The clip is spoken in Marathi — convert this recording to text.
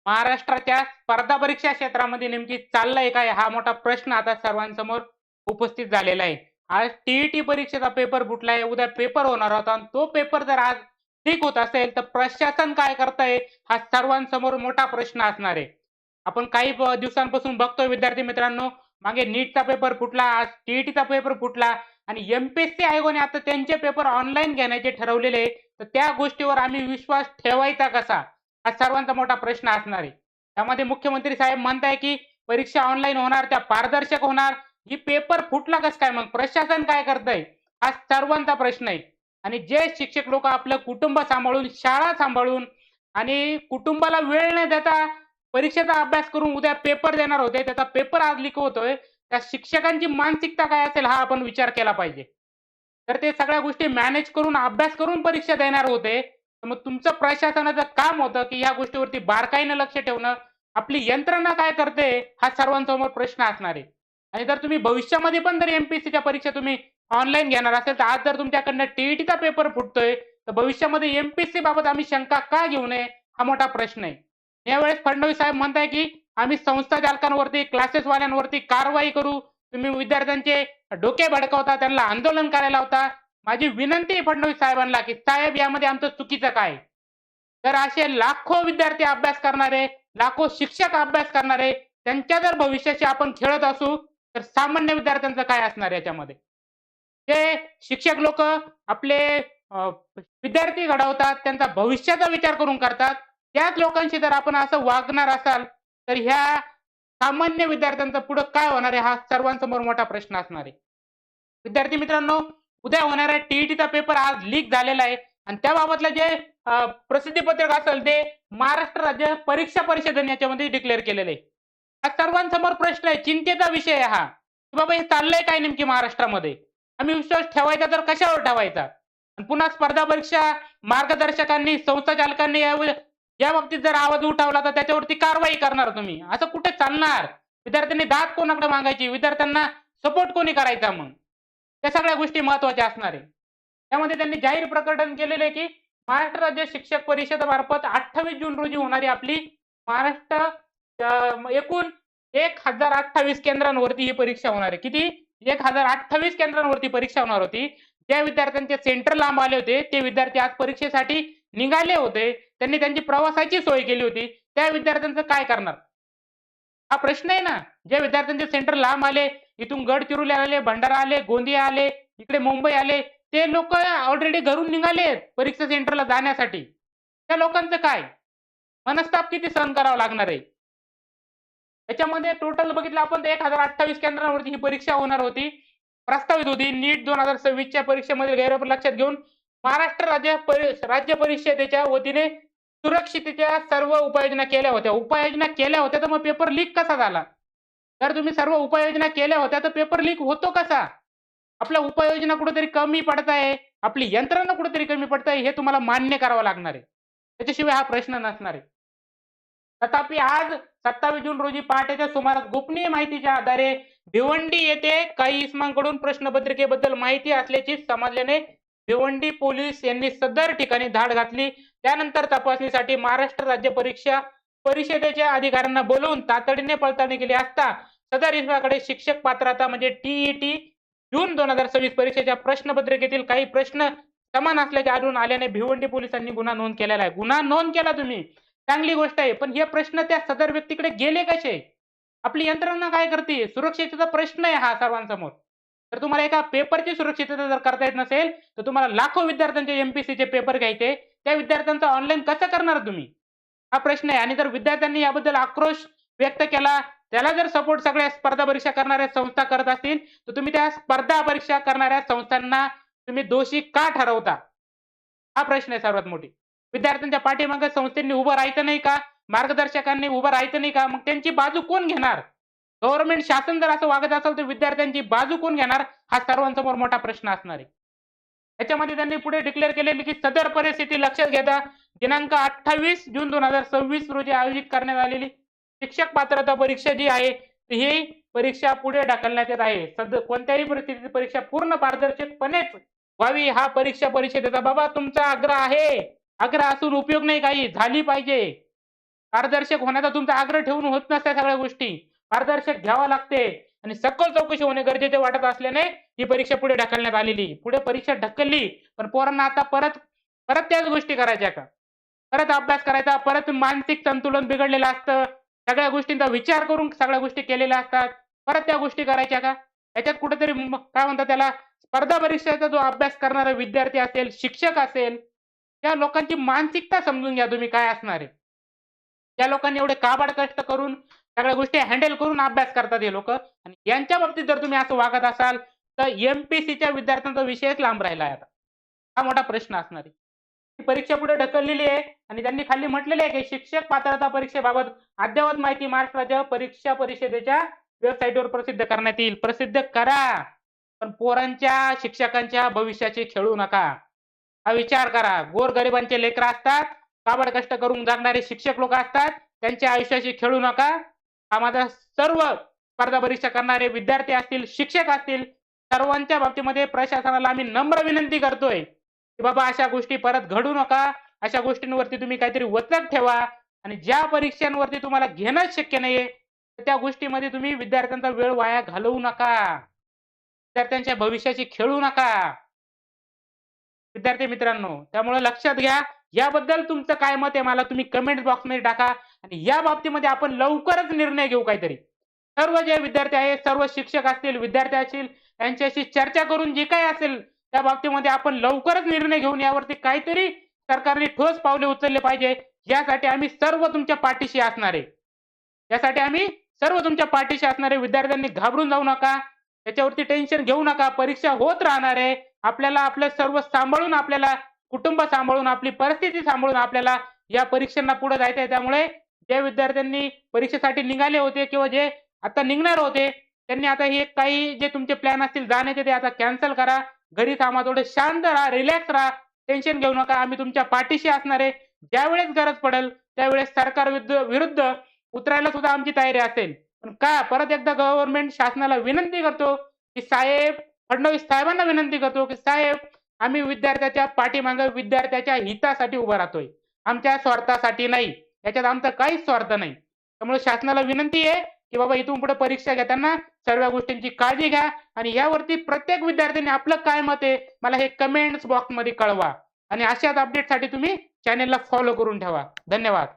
महाराष्ट्राच्या स्पर्धा परीक्षा क्षेत्रामध्ये नेमकी चाललंय काय? हा मोठा प्रश्न आता सर्वांसमोर उपस्थित झालेला आहे. आज टी परीक्षेचा पेपर फुटलाय, उद्या पेपर होणार होता आणि तो पेपर जर आज लीक होत असेल, तर प्रशासन काय करतंय? हा सर्वांसमोर मोठा प्रश्न असणार आहे. आपण काही दिवसांपासून बघतोय विद्यार्थी मित्रांनो, मागे नीटचा पेपर फुटला, आज टी पेपर फुटला आणि एम-पी-एस-सी आयोगाने आता त्यांचे पेपर ऑनलाईन घेण्याचे ठरवलेले आहे. तर त्या गोष्टीवर आम्ही विश्वास ठेवायचा कसा? हा सर्वांचा मोठा प्रश्न असणार आहे. त्यामध्ये मुख्यमंत्री साहेब म्हणताय, की परीक्षा ऑनलाईन होणार, त्या पारदर्शक होणार. ही पेपर फुटला कसं काय मग? प्रशासन काय करतंय? हा सर्वांचा प्रश्न आहे. आणि जे शिक्षक लोकं आपलं कुटुंब सांभाळून, शाळा सांभाळून आणि कुटुंबाला वेळ न देता परीक्षेचा अभ्यास करून उद्या पेपर देणार होते, त्याचा पेपर आज लीक होतोय. त्या शिक्षकांची मानसिकता काय असेल हा आपण विचार केला पाहिजे. तर ते सगळ्या गोष्टी मॅनेज करून, अभ्यास करून परीक्षा देणार होते. तर मग तुमचं प्रशासनाचं काम होतं, की या गोष्टीवरती बारकाईनं लक्ष ठेवणं. आपली यंत्रणा काय करते, हा सर्वांसमोर प्रश्न असणार आहे. आणि जर तुम्ही भविष्यामध्ये पण जर एम-पी-एस-सीच्या परीक्षा तुम्ही ऑनलाईन घेणार असेल, तर आज जर तुमच्याकडनं टी-ईटीचा पेपर फुटतोय, तर भविष्यामध्ये एम-पी-एस-सी बाबत आम्ही शंका का घेऊ नये, हा मोठा प्रश्न आहे. यावेळेस फडणवीस साहेब म्हणताय, की आम्ही संस्था चालकांवरती, क्लासेसवाल्यांवरती कारवाई करू. तुम्ही विद्यार्थ्यांचे डोके भडकवता, त्यांना आंदोलन करायला लावता. माझी विनंती आहे फडणवीस साहेबांना, की साहेब यामध्ये आमचं चुकीचं काय? तर असे लाखो विद्यार्थी अभ्यास करणारे, लाखो शिक्षक अभ्यास करणारे, त्यांच्या जर भविष्याशी आपण खेळत असू, तर सामान्य विद्यार्थ्यांचं काय असणार याच्यामध्ये? ते शिक्षक लोकं आपले विद्यार्थी घडवतात, त्यांचा भविष्याचा विचार करून करतात. त्याच लोकांशी जर आपण असं वागणार असाल, तर ह्या सामान्य विद्यार्थ्यांचं पुढं काय होणार आहे, हा सर्वांसमोर मोठा प्रश्न असणार आहे. विद्यार्थी मित्रांनो, उद्या होणाऱ्या टी-ईटीचा पेपर आज लीक झालेला आहे आणि त्याबाबतलं जे प्रसिद्धीपत्रक असेल ते महाराष्ट्र राज्य परीक्षा परिषदेने याच्यामध्ये डिक्लेअर केलेलं आहे. हा सर्वांसमोर प्रश्न आहे, चिंतेचा विषय आहे हा, की बाबा हे चाललंय काय नेमकी महाराष्ट्रामध्ये? आम्ही विश्वास ठेवायचा तर कशावर ठेवायचा? आणि पुन्हा स्पर्धा परीक्षा मार्गदर्शकांनी, संस्था चालकांनी या बाबतीत जर आवाज उठवला तर त्याच्यावरती कारवाई करणार तुम्ही. असं कुठे चालणार? विद्यार्थ्यांनी दाद कोणाकडे मागायची? विद्यार्थ्यांना सपोर्ट कोणी करायचा मग? त्या सगळ्या गोष्टी महत्त्वाच्या असणार आहे. त्यामध्ये त्यांनी जाहीर प्रकटन केलेलं आहे, की महाराष्ट्र राज्य शिक्षक परिषदेमार्फत 28 जून रोजी होणारी आपली महाराष्ट्र एकूण 1028 केंद्रांवरती ही परीक्षा होणार आहे. किती? 1028 केंद्रांवरती परीक्षा होणार होती. ज्या विद्यार्थ्यांचे सेंटर लांब आले होते, ते विद्यार्थी आज परीक्षेसाठी निघाले होते. त्यांनी त्यांची प्रवासाची सोय केली होती. त्या विद्यार्थ्यांचं काय करणार? हा प्रश्न आहे ना. ज्या विद्यार्थ्यांचे सेंटर लांब आले, इथून गडचिरोली आले, भंडारा आले, गोंदिया आले, इकडे मुंबई आले, ते लोकं ऑलरेडी घरून निघालेत परीक्षा सेंटरला जाण्यासाठी. त्या लोकांचं काय? मनस्ताप किती सहन करावा लागणार आहे? त्याच्यामध्ये टोटल बघितलं आपण तर 1028 केंद्रांवरती ही परीक्षा होणार होती. प्रस्तावित होती. नीट 2026च्या परीक्षेमधील गैरप्रकार लक्षात घेऊन महाराष्ट्र राज्य परिषदेच्या वतीने सुरक्षिततेच्या सर्व उपाययोजना केल्या होत्या. उपाययोजना केल्या होत्या, तर मग पेपर लीक कसा झाला? जर तुम्ही सर्व उपाययोजना केल्या होत्या, तर पेपर लीक होतो कसा? आपल्या उपाययोजना कुठेतरी कमी पडताय, आपली यंत्रणा कुठेतरी कमी पडताय, हे तुम्हाला मान्य करावं लागणार आहे. त्याच्याशिवाय हा प्रश्न नसणार आहे. तथापि आज 27 जून रोजी पहाटेच्या सुमारास गोपनीय माहितीच्या आधारे भिवंडी येथे काही इसमांकडून प्रश्नपत्रिकेबद्दल माहिती असल्याची समजल्याने भिवंडी पोलीस यांनी सदर ठिकाणी धाड घातली. त्यानंतर तपासणीसाठी महाराष्ट्र राज्य परीक्षा परिषदेच्या अधिकाऱ्यांना बोलवून तातडीने पडताळणी केली असता सदर इसमाकडे शिक्षक पात्रता म्हणजे टी जून 2026 परीक्षेच्या प्रश्नपत्रिकेतील काही प्रश्न समान असल्याचे आढळून आल्याने भिवंडी पोलिसांनी गुन्हा नोंद केलेला आहे. गुन्हा नोंद केला तुम्ही, चांगली गोष्ट आहे. पण हे प्रश्न त्या सदर व्यक्तीकडे गेले कसे? आपली यंत्रणा काय करते? सुरक्षिततेचा प्रश्न आहे हा सर्वांसमोर. तर तुम्हाला एका पेपरची सुरक्षितता जर करता येत नसेल, तर तुम्हाला लाखो विद्यार्थ्यांचे एम-पी-एस-सीचे पेपर घ्यायचे. त्या विद्यार्थ्यांचं ऑनलाईन कसं करणार तुम्ही? हा प्रश्न आहे. आणि जर विद्यार्थ्यांनी याबद्दल आक्रोश व्यक्त केला, त्याला जर सपोर्ट सगळ्या स्पर्धा परीक्षा करणाऱ्या संस्था करत असतील, तर तुम्ही त्या स्पर्धा परीक्षा करणाऱ्या संस्थांना तुम्ही दोषी का ठरवता? हा प्रश्न आहे सर्वात मोठी. विद्यार्थ्यांच्या पाठीमागे संस्थेंनी उभं राहायचं नाही का? मार्गदर्शकांनी उभं राहायचं नाही का? मग त्यांची बाजू कोण घेणार? गव्हर्नमेंट शासन जर असं वागत असेल, तर विद्यार्थ्यांची बाजू कोण घेणार? हा सर्वांसमोर मोठा प्रश्न असणार आहे. त्याच्यामध्ये त्यांनी पुढे डिक्लेअर केलेली, की सदर परिस्थिती लक्षात घेता दिनांक 28 जून 2026 रोजी आयोजित करण्यात आलेली शिक्षक पात्रता परीक्षा जी आहे, ही परीक्षा पुढे ढकलण्यात येत आहे. कोणत्याही परिस्थितीत परीक्षा पूर्ण पारदर्शकपणेच व्हावी हा परीक्षा परिषदेचा बाबा तुमचा आग्रह आहे. आग्रह असून उपयोग नाही काही, झाली पाहिजे. पारदर्शक होण्याचा तुमचा आग्रह ठेवून होत नसत्या सगळ्या गोष्टी. पारदर्शक घ्यावं लागते आणि सखोल चौकशी होणे गरजेचे वाटत असल्याने ही परीक्षा पुढे ढकलण्यात आलेली. पुढे परीक्षा ढकलली, पण पोरांना आता परत परत त्याच गोष्टी करायच्या का? परत अभ्यास करायचा, परत मानसिक संतुलन बिघडलेलं असतं. सगळ्या गोष्टींचा विचार करून सगळ्या गोष्टी केलेल्या असतात. परत त्या गोष्टी करायच्या का? याच्यात कुठेतरी काय म्हणतात त्याला स्पर्धा परीक्षेचा जो अभ्यास करणारा विद्यार्थी असेल, शिक्षक असेल, त्या लोकांची मानसिकता समजून घ्या तुम्ही काय असणार आहे. त्या लोकांनी एवढे काबाड कष्ट करून सगळ्या गोष्टी हँडल करून अभ्यास करतात हे लोकं आणि यांच्या बाबतीत जर तुम्ही असं वागत असाल, तर एम-पी-एस-सीच्या विद्यार्थ्यांचा विषयच लांब राहिला आहे आता. हा मोठा प्रश्न असणार आहे. ही परीक्षा पुढे ढकललेली आहे आणि त्यांनी खाली म्हटलेले आहे, की शिक्षक पात्रता परीक्षेबाबत अद्ययावत माहिती महाराष्ट्र राज्य परीक्षा परिषदेच्या वेबसाईटवर प्रसिद्ध करण्यात येईल. प्रसिद्ध करा, पण पोरांच्या, शिक्षकांच्या भविष्याची खेळू नका. हा विचार करा. गोरगरिबांचे लेकरं असतात, काबाड कष्ट करून जगणारे शिक्षक लोक असतात, त्यांच्या आयुष्याशी खेळू नका. हा माझा सर्व स्पर्धा परीक्षा करणारे विद्यार्थी असतील, शिक्षक असतील, सर्वांच्या बाबतीमध्ये प्रशासनाला आम्ही नम्र विनंती करतोय, की बाबा अशा गोष्टी परत घडू नका. अशा गोष्टींवरती तुम्ही काहीतरी वचक ठेवा आणि ज्या परीक्षांवरती तुम्हाला घेणंच शक्य नाहीये, त्या गोष्टीमध्ये तुम्ही विद्यार्थ्यांचा वेळ वाया घालवू नका. विद्यार्थ्यांच्या भविष्याशी खेळू नका. विद्यार्थी मित्रांनो, त्यामुळे लक्षात घ्या. याबद्दल तुमचं काय मत आहे मला तुम्ही कमेंट बॉक्समध्ये टाका आणि या बाबतीमध्ये आपण लवकरच निर्णय घेऊ काहीतरी. सर्व जे विद्यार्थी आहेत, सर्व शिक्षक असतील, विद्यार्थी असतील, यांच्याशी चर्चा करून जे काही असेल त्या बाबतीमध्ये आपण लवकरच निर्णय घेऊन यावरती काहीतरी सरकारने ठोस पावले उचलले पाहिजे. यासाठी आम्ही सर्व तुमच्या पाठीशी असणार आहे. यासाठी आम्ही सर्व तुमच्या पाठीशी असणार आहे. विद्यार्थ्यांनी घाबरून जाऊ नका. त्याच्यावरती टेन्शन घेऊ नका. परीक्षा होत राहणार आहे. आपल्याला आपलं सर्व सांभाळून आपल्याला कुटुंब सांभाळून, आपली परिस्थिती सांभाळून आपल्याला या परीक्षांना पुढे जायचं आहे. त्यामुळे ज्या विद्यार्थ्यांनी परीक्षेसाठी निघाले होते किंवा जे आता निघणार होते, त्यांनी आता हे काही जे तुमचे प्लॅन असतील जाण्याचे ते आता कॅन्सल करा. घरी थांबा, थोडं शांत राहा, रिलॅक्स राहा, टेन्शन घेऊ नका. आम्ही तुमच्या पाठीशी असणार आहे. ज्यावेळेस गरज पडेल त्यावेळेस सरकार विरुद्ध उतरायला सुद्धा आमची तयारी असेल. पण का परत एकदा गव्हर्नमेंट शासनाला विनंती करतो, की साहेब फडणवीस साहेबांना विनंती करतो, की साहेब आम्ही विद्यार्थ्याच्या पाठीमागे विद्यार्थ्याच्या हितासाठी उभा राहतोय. आमच्या स्वार्थासाठी नाही. याच्यात आमचा काहीच स्वार्थ नाही. त्यामुळे शासनाला विनंती आहे, की बाबा इथून पुढे परीक्षा घेताना सर्व गोष्टींची काळजी घ्या आणि यावरती प्रत्येक विद्यार्थ्यांनी आपलं काय मत आहे मला हे कमेंट्स बॉक्समध्ये कळवा आणि अशाच अपडेटसाठी तुम्ही चॅनेलला फॉलो करून ठेवा. धन्यवाद.